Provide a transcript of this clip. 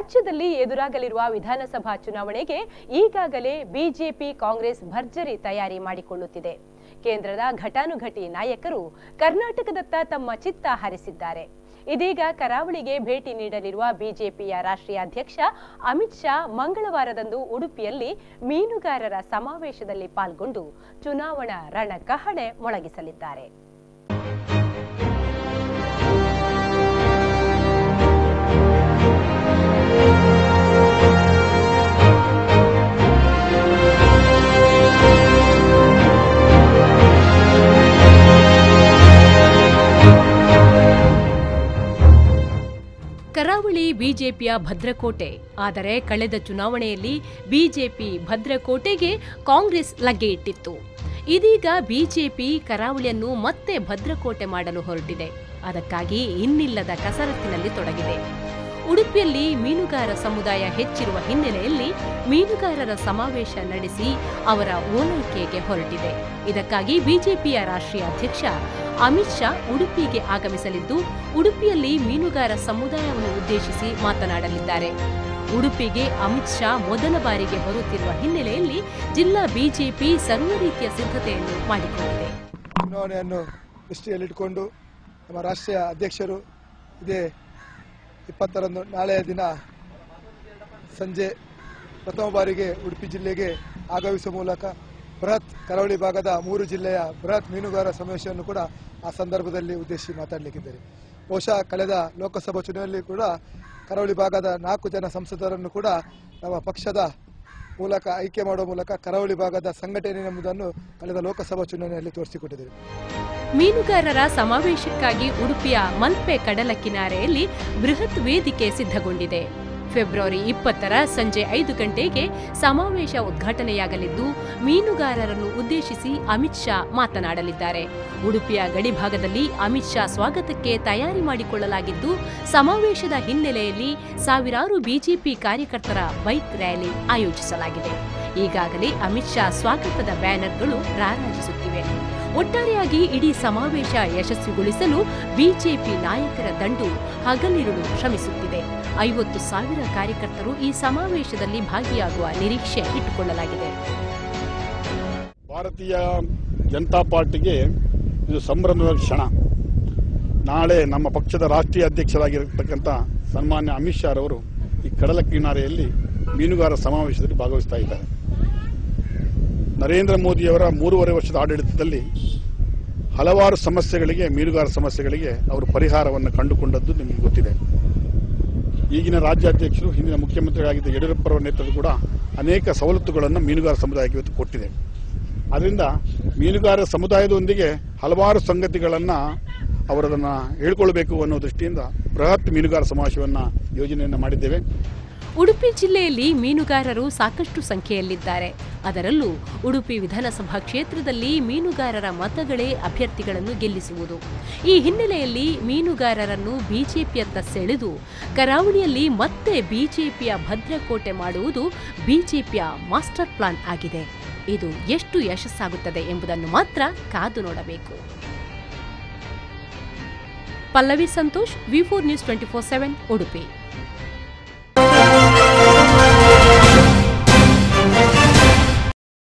ರಾಜ್ಯದಲ್ಲಿ ಎದುರಾಗಲಿರುವ ವಿಧಾನಸಭಾ ಚುನಾವಣೆಗೆ ಈಗಾಗಲೇ ಬಿಜೆಪಿ ಕಾಂಗ್ರೆಸ್ ಭರ್ಜರಿ ತಯಾರಿ ಮಾಡಿಕೊಳ್ಳುತ್ತಿದೆ. ಕೇಂದ್ರದ ಘಟಾನುಘಟಿ ನಾಯಕರು ಕರ್ನಾಟಕದತ್ತ ತಮ್ಮ ಚಿತ್ತ ಹರಿಸಿದ್ದಾರೆ. ಇದೀಗ ಕರಾವಳಿಗೆ ಭೇಟಿ ನೀಡಲಿರುವ ಬಿಜೆಪಿಯ ರಾಷ್ಟ್ರೀಯ ಅಧ್ಯಕ್ಷ ಅಮಿತ್ ಶಾ ಮಂಗಳವಾರದಂದು ಉಡುಪಿಯಲ್ಲಿ ಮೀನುಗಾರರ ಸಮಾವೇಶದಲ್ಲಿ ಪಾಲ್ಗೊಂಡು ಚುನಾವಣಾ ರಣಕಹಳೆ ಮೊಳಗಿಸಲಿದ್ದಾರೆ. ಕರಾವಳಿ ಬಿಜೆಪಿಯ ಭದ್ರಕೋಟೆ. ಆದರೆ ಕಳೆದ ಚುನಾವಣೆಯಲ್ಲಿ ಬಿಜೆಪಿ ಭದ್ರಕೋಟೆಗೆ ಕಾಂಗ್ರೆಸ್ ಲಗ್ಗೆ ಇಟ್ಟಿತ್ತು. ಇದೀಗ ಬಿಜೆಪಿ ಕರಾವಳಿಯನ್ನು ಮತ್ತೆ ಭದ್ರಕೋಟೆ ಮಾಡಲು ಹೊರಟಿದೆ. ಅದಕ್ಕಾಗಿ ಇನ್ನಿಲ್ಲದ ಕಸರತ್ತಿನಲ್ಲಿ ತೊಡಗಿದೆ. ಉಡುಪಿಯಲ್ಲಿ ಮೀನುಗಾರ ಸಮುದಾಯ ಹೆಚ್ಚಿರುವ ಹಿನ್ನೆಲೆಯಲ್ಲಿ ಮೀನುಗಾರರ ಸಮಾವೇಶ ನಡೆಸಿ ಅವರ ಓಲೈಕೆಗೆ ಹೊರಟಿದೆ. ಇದಕ್ಕಾಗಿ ಬಿಜೆಪಿಯ ರಾಷ್ಟ್ರೀಯ ಅಧ್ಯಕ್ಷ ಅಮಿತ್ ಶಾ ಉಡುಪಿಗೆ ಆಗಮಿಸಲಿದ್ದು, ಉಡುಪಿಯಲ್ಲಿ ಮೀನುಗಾರ ಸಮುದಾಯವನ್ನು ಉದ್ದೇಶಿಸಿ ಮಾತನಾಡಲಿದ್ದಾರೆ. ಉಡುಪಿಗೆ ಅಮಿತ್ ಶಾ ಮೊದಲ ಬಾರಿಗೆ ಬರುತ್ತಿರುವ ಹಿನ್ನೆಲೆಯಲ್ಲಿ ಜಿಲ್ಲಾ ಬಿಜೆಪಿ ಸರ್ವ ರೀತಿಯ ಸಿದ್ಧತೆಯನ್ನು ಮಾಡಿಕೊಂಡಿದೆ. ಚುನಾವಣೆಯನ್ನು ದೃಷ್ಟಿಯಲ್ಲಿಟ್ಟುಕೊಂಡು ನಮ್ಮ ರಾಷ್ಟ್ರೀಯ ಅಧ್ಯಕ್ಷರು ಇದೇ 20ರಂದು ನಾಳೆಯ ದಿನ ಸಂಜೆ ಪ್ರಥಮ ಬಾರಿಗೆ ಉಡುಪಿ ಜಿಲ್ಲೆಗೆ ಆಗಮಿಸುವ ಮೂಲಕ ಬೃಹತ್ ಕರಾವಳಿ ಭಾಗದ 3 ಜಿಲ್ಲೆಯ ಬೃಹತ್ ಮೀನುಗಾರ ಸಮಾವೇಶವನ್ನು ಕೂಡ ಆ ಸಂದರ್ಭದಲ್ಲಿ ಉದ್ದೇಶಿಸಿ ಮಾತನಾಡಲಿಕ್ಕಿದ್ದಾರೆ. ಬಹುಶಃ ಕಳೆದ ಲೋಕಸಭಾ ಚುನಾವಣೆಯಲ್ಲಿ ಕೂಡ ಕರಾವಳಿ ಭಾಗದ 4 ಜನ ಸಂಸದರನ್ನು ಕೂಡ ನಮ್ಮ ಪಕ್ಷದ ಮೂಲಕ ಆಯ್ಕೆ ಮಾಡುವ ಮೂಲಕ ಕರಾವಳಿ ಭಾಗದ ಸಂಘಟನೆ ಎಂಬುದನ್ನು ಕಳೆದ ಲೋಕಸಭಾ ಚುನಾವಣೆಯಲ್ಲಿ ತೋರಿಸಿಕೊಟ್ಟಿದ್ದಾರೆ. ಮೀನುಗಾರರ ಸಮಾವೇಶಕ್ಕಾಗಿ ಉಡುಪಿಯ ಮಲ್ಪೆ ಕಡಲ ಕಿನಾರೆಯಲ್ಲಿ ಬೃಹತ್ ವೇದಿಕೆ ಸಿದ್ಧಗೊಂಡಿದೆ. ಫೆಬ್ರವರಿ 20ರ ಸಂಜೆ 5 ಗಂಟೆಗೆ ಸಮಾವೇಶ ಉದ್ಘಾಟನೆಯಾಗಲಿದ್ದು, ಮೀನುಗಾರರನ್ನು ಉದ್ದೇಶಿಸಿ ಅಮಿತ್ ಶಾ ಮಾತನಾಡಲಿದ್ದಾರೆ. ಉಡುಪಿಯ ಗಡಿಭಾಗದಲ್ಲಿ ಅಮಿತ್ ಶಾ ಸ್ವಾಗತಕ್ಕೆ ತಯಾರಿ ಮಾಡಿಕೊಳ್ಳಲಾಗಿದ್ದು, ಸಮಾವೇಶದ ಹಿನ್ನೆಲೆಯಲ್ಲಿ ಸಾವಿರಾರು ಬಿಜೆಪಿ ಕಾರ್ಯಕರ್ತರ ಬೈಕ್ ರ್ಯಾಲಿ ಆಯೋಜಿಸಲಾಗಿದೆ. ಈಗಾಗಲೇ ಅಮಿತ್ ಶಾ ಸ್ವಾಗತದ ಬ್ಯಾನರ್ಗಳು ರಾರಾಜಿಸುತ್ತಿವೆ. ಒಟ್ಟಾರೆಯಾಗಿ ಇಡೀ ಸಮಾವೇಶ ಯಶಸ್ವಿಗೊಳಿಸಲು ಬಿಜೆಪಿ ನಾಯಕರ ದಂಡು ಹಗಲಿರುಳು ಶ್ರಮಿಸುತ್ತಿದೆ. 50,000 ಕಾರ್ಯಕರ್ತರು ಈ ಸಮಾವೇಶದಲ್ಲಿ ಭಾಗಿಯಾಗುವ ನಿರೀಕ್ಷೆ ಇಟ್ಟುಕೊಳ್ಳಲಾಗಿದೆ. ಭಾರತೀಯ ಜನತಾ ಪಾರ್ಟಿಗೆ ಇದು ಸಂಭ್ರಮದ ಕ್ಷಣ. ನಾಳೆ ನಮ್ಮ ಪಕ್ಷದ ರಾಷ್ಟ್ರೀಯ ಅಧ್ಯಕ್ಷರಾಗಿರತಕ್ಕಂಥ ಸನ್ಮಾನ್ಯ ಅಮಿತ್ ಶಾ ರವರು ಈ ಕಡಲ ಕಿನಾರೆಯಲ್ಲಿ ಮೀನುಗಾರ ಸಮಾವೇಶದಲ್ಲಿ ಭಾಗವಹಿಸ್ತಾ ಇದ್ದಾರೆ. ನರೇಂದ್ರ ಮೋದಿಯವರ 3.5 ವರ್ಷದ ಆಡಳಿತದಲ್ಲಿ ಹಲವಾರು ಸಮಸ್ಯೆಗಳಿಗೆ, ಮೀನುಗಾರ ಸಮಸ್ಯೆಗಳಿಗೆ ಅವರು ಪರಿಹಾರವನ್ನು ಕಂಡುಕೊಂಡದ್ದು ನಿಮಗೆ ಗೊತ್ತಿದೆ. ಈಗಿನ ರಾಜ್ಯಾಧ್ಯಕ್ಷರು, ಹಿಂದಿನ ಮುಖ್ಯಮಂತ್ರಿಗಳಾಗಿದ್ದ ಯಡಿಯೂರಪ್ಪರವರ ನೇತೃತ್ವದ ಕೂಡ ಅನೇಕ ಸವಲತ್ತುಗಳನ್ನು ಮೀನುಗಾರ ಸಮುದಾಯಕ್ಕೆ ಇವತ್ತು ಕೊಟ್ಟಿದೆ. ಅದರಿಂದ ಮೀನುಗಾರ ಸಮುದಾಯದೊಂದಿಗೆ ಹಲವಾರು ಸಂಗತಿಗಳನ್ನು ಅವರದನ್ನು ಹೇಳ್ಕೊಳ್ಬೇಕು ಅನ್ನೋ ದೃಷ್ಟಿಯಿಂದ ಬೃಹತ್ ಮೀನುಗಾರ ಸಮಾವೇಶವನ್ನು ಯೋಜನೆಯನ್ನು ಮಾಡಿದ್ದೇವೆ. ಉಡುಪಿ ಜಿಲ್ಲೆಯಲ್ಲಿ ಮೀನುಗಾರರು ಸಾಕಷ್ಟು ಸಂಖ್ಯೆಯಲ್ಲಿದ್ದಾರೆ. ಅದರಲ್ಲೂ ಉಡುಪಿ ವಿಧಾನಸಭಾ ಕ್ಷೇತ್ರದಲ್ಲಿ ಮೀನುಗಾರರ ಮತಗಳೇ ಅಭ್ಯರ್ಥಿಗಳನ್ನು ಗೆಲ್ಲಿಸುವುದು. ಈ ಹಿನ್ನೆಲೆಯಲ್ಲಿ ಮೀನುಗಾರರನ್ನು ಬಿಜೆಪಿಯತ್ತ ಸೆಳೆದು ಕರಾವಳಿಯಲ್ಲಿ ಮತ್ತೆ ಬಿಜೆಪಿಯ ಭದ್ರಕೋಟೆ ಮಾಡುವುದು ಬಿಜೆಪಿಯ ಮಾಸ್ಟರ್ ಪ್ಲಾನ್ ಆಗಿದೆ. ಇದು ಎಷ್ಟು ಯಶಸ್ಸಾಗುತ್ತದೆ ಎಂಬುದನ್ನು ಮಾತ್ರ ಕಾದು ನೋಡಬೇಕು. ಪಲ್ಲವಿ ಸಂತೋಷ್, ವಿ4 ನ್ಯೂಸ್ 24/7 ಉಡುಪಿ.